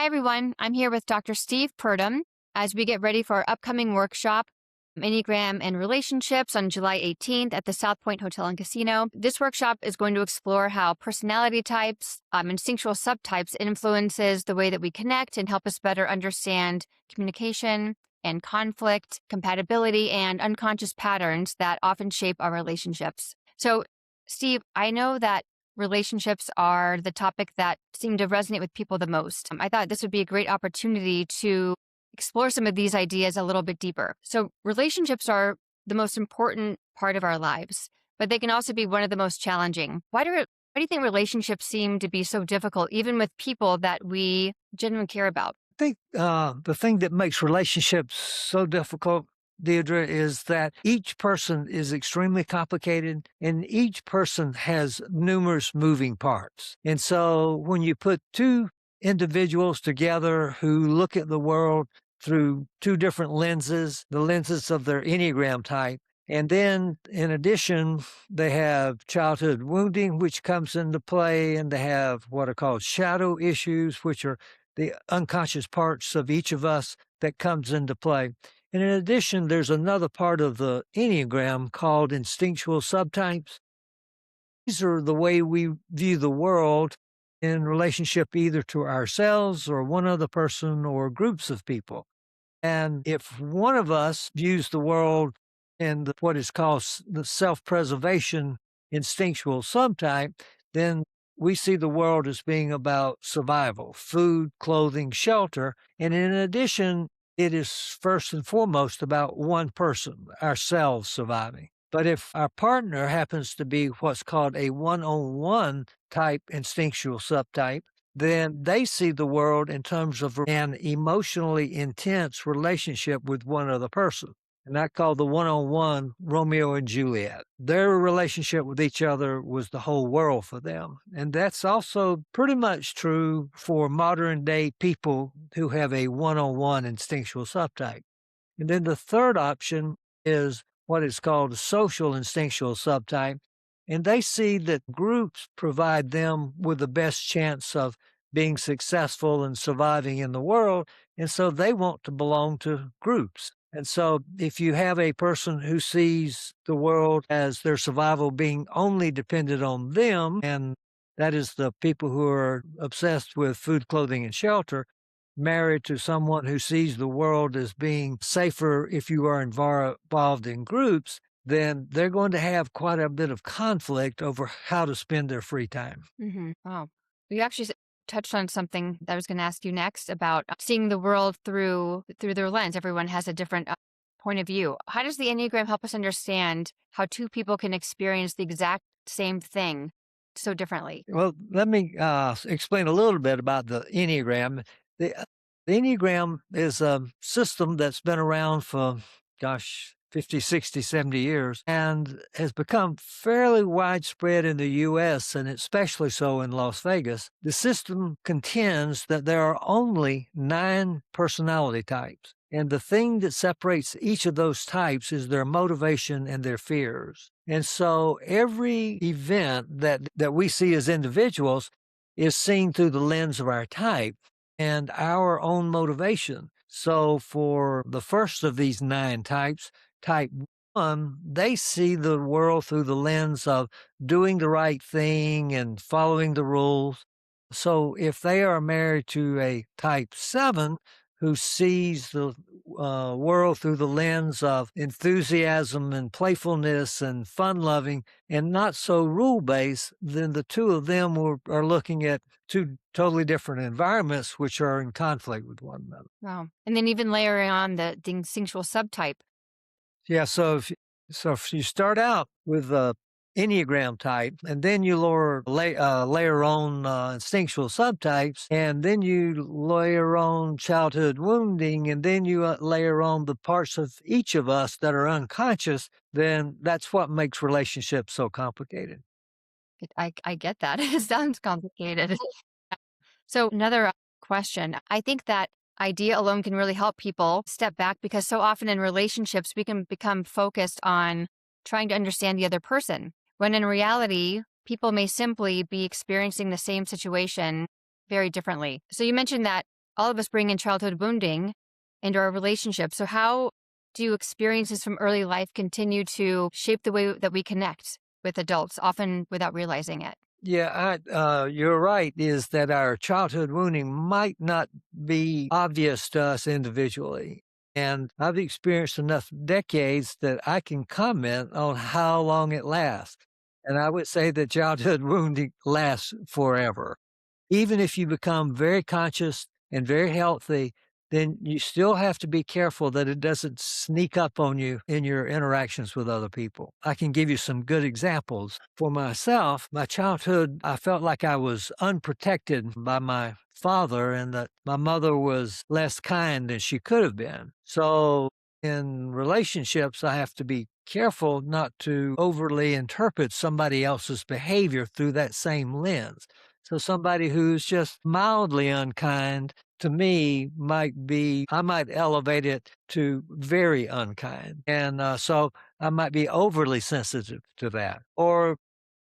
Hi, everyone. I'm here with Dr. Steve Purdom as we get ready for our upcoming workshop, Enneagram and Relationships, on July 18th at the South Point Hotel and Casino. This workshop is going to explore how personality types, instinctual subtypes influences the way that we connect and help us better understand communication and conflict, compatibility, and unconscious patterns that often shape our relationships. So, Steve, I know that relationships are the topic that seem to resonate with people the most. I thought this would be a great opportunity to explore some of these ideas a little bit deeper. So, relationships are the most important part of our lives, but they can also be one of the most challenging. Why do you think relationships seem to be so difficult, even with people that we genuinely care about? I think the thing that makes relationships so difficult, Deirdre, is that each person is extremely complicated and each person has numerous moving parts. And so when you put two individuals together who look at the world through two different lenses, the lenses of their Enneagram type, and then in addition, they have childhood wounding, which comes into play, and they have what are called shadow issues, which are the unconscious parts of each of us that comes into play. And in addition, there's another part of the Enneagram called instinctual subtypes. These are the way we view the world in relationship either to ourselves or one other person or groups of people. And if one of us views the world in what is called the self-preservation instinctual subtype, then we see the world as being about survival, food, clothing, shelter. And in addition, it is first and foremost about one person, ourselves surviving. But if our partner happens to be what's called a one-on-one type instinctual subtype, then they see the world in terms of an emotionally intense relationship with one other person. And I call the one-on-one Romeo and Juliet. Their relationship with each other was the whole world for them. And that's also pretty much true for modern day people who have a one-on-one instinctual subtype. And then the third option is what is called a social instinctual subtype. And they see that groups provide them with the best chance of being successful and surviving in the world. And so they want to belong to groups. And so if you have a person who sees the world as their survival being only dependent on them, and that is the people who are obsessed with food, clothing, and shelter, married to someone who sees the world as being safer if you are involved in groups, then they're going to have quite a bit of conflict over how to spend their free time. Wow. You actually touched on something that I was going to ask you next about seeing the world through their lens. Everyone has a different point of view. How does the Enneagram help us understand how two people can experience the exact same thing so differently? Well, let me explain a little bit about the Enneagram. The Enneagram is a system that's been around for, gosh, 50, 60, 70 years and has become fairly widespread in the US and especially so in Las Vegas. The system contends that there are only 9 personality types. And the thing that separates each of those types is their motivation and their fears. And so every event that we see as individuals is seen through the lens of our type and our own motivation. So for the first of these 9 types, type 1, they see the world through the lens of doing the right thing and following the rules. So if they are married to a type 7 who sees the world through the lens of enthusiasm and playfulness and fun loving and not so rule based, then the two of them are looking at two totally different environments which are in conflict with one another. Wow. And then even layering on the instinctual subtype. Yeah, so if you start out with a Enneagram type, and then you layer on instinctual subtypes, and then you layer on childhood wounding, and then you layer on the parts of each of us that are unconscious, then that's what makes relationships so complicated. I get that. It sounds complicated. So another question. I think that idea alone can really help people step back because so often in relationships, we can become focused on trying to understand the other person, when in reality, people may simply be experiencing the same situation very differently. So you mentioned that all of us bring in childhood wounding into our relationships. So, how do experiences from early life continue to shape the way that we connect with adults, often without realizing it? Yeah, you're right, is that our childhood wounding might not be obvious to us individually. And I've experienced enough decades that I can comment on how long it lasts. And I would say that childhood wounding lasts forever. Even if you become very conscious and very healthy, then you still have to be careful that it doesn't sneak up on you in your interactions with other people. I can give you some good examples. For myself, my childhood, I felt like I was unprotected by my father and that my mother was less kind than she could have been. So in relationships, I have to be careful not to overly interpret somebody else's behavior through that same lens. So somebody who's just mildly unkind to me might be, I might elevate it to very unkind. And so I might be overly sensitive to that. Or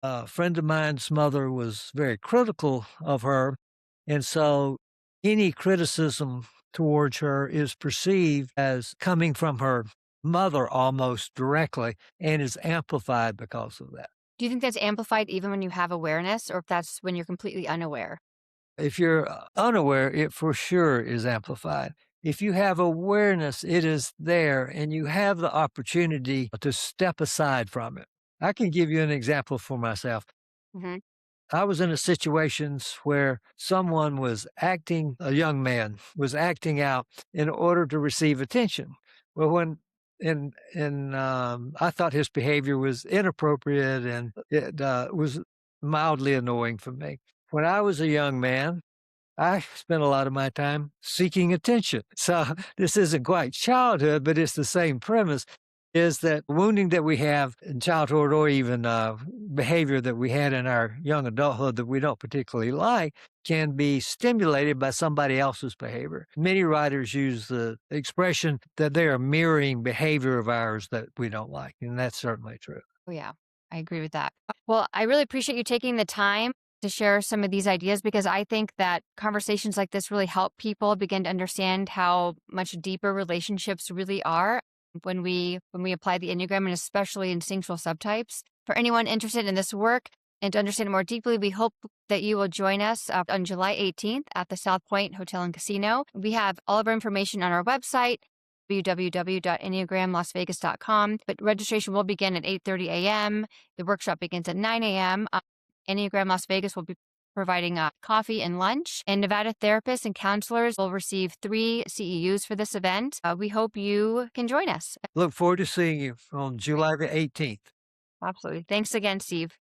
a friend of mine's mother was very critical of her. And so any criticism towards her is perceived as coming from her mother almost directly and is amplified because of that. Do you think that's amplified even when you have awareness, or if that's when you're completely unaware? If you're unaware, it for sure is amplified. If you have awareness, it is there and you have the opportunity to step aside from it. I can give you an example for myself. Hmm. I was in a situations where someone a young man was acting out in order to receive attention. Well, I thought his behavior was inappropriate and it was mildly annoying for me. When I was a young man, I spent a lot of my time seeking attention. So this isn't quite childhood, but it's the same premise is that wounding that we have in childhood or even behavior that we had in our young adulthood that we don't particularly like can be stimulated by somebody else's behavior. Many writers use the expression that they are mirroring behavior of ours that we don't like, and that's certainly true. Oh, yeah, I agree with that. Well, I really appreciate you taking the time to share some of these ideas because I think that conversations like this really help people begin to understand how much deeper relationships really are when we apply the Enneagram and especially instinctual subtypes. For anyone interested in this work and to understand it more deeply, we hope that you will join us on July 18th at the South Point Hotel and Casino. We have all of our information on our website, www.enneagramlasvegas.com. But registration will begin at 8:30 a.m. The workshop begins at 9 a.m. Enneagram Las Vegas will be providing coffee and lunch, and Nevada therapists and counselors will receive 3 CEUs for this event. We hope you can join us. Look forward to seeing you on July the 18th. Absolutely. Thanks again, Steve.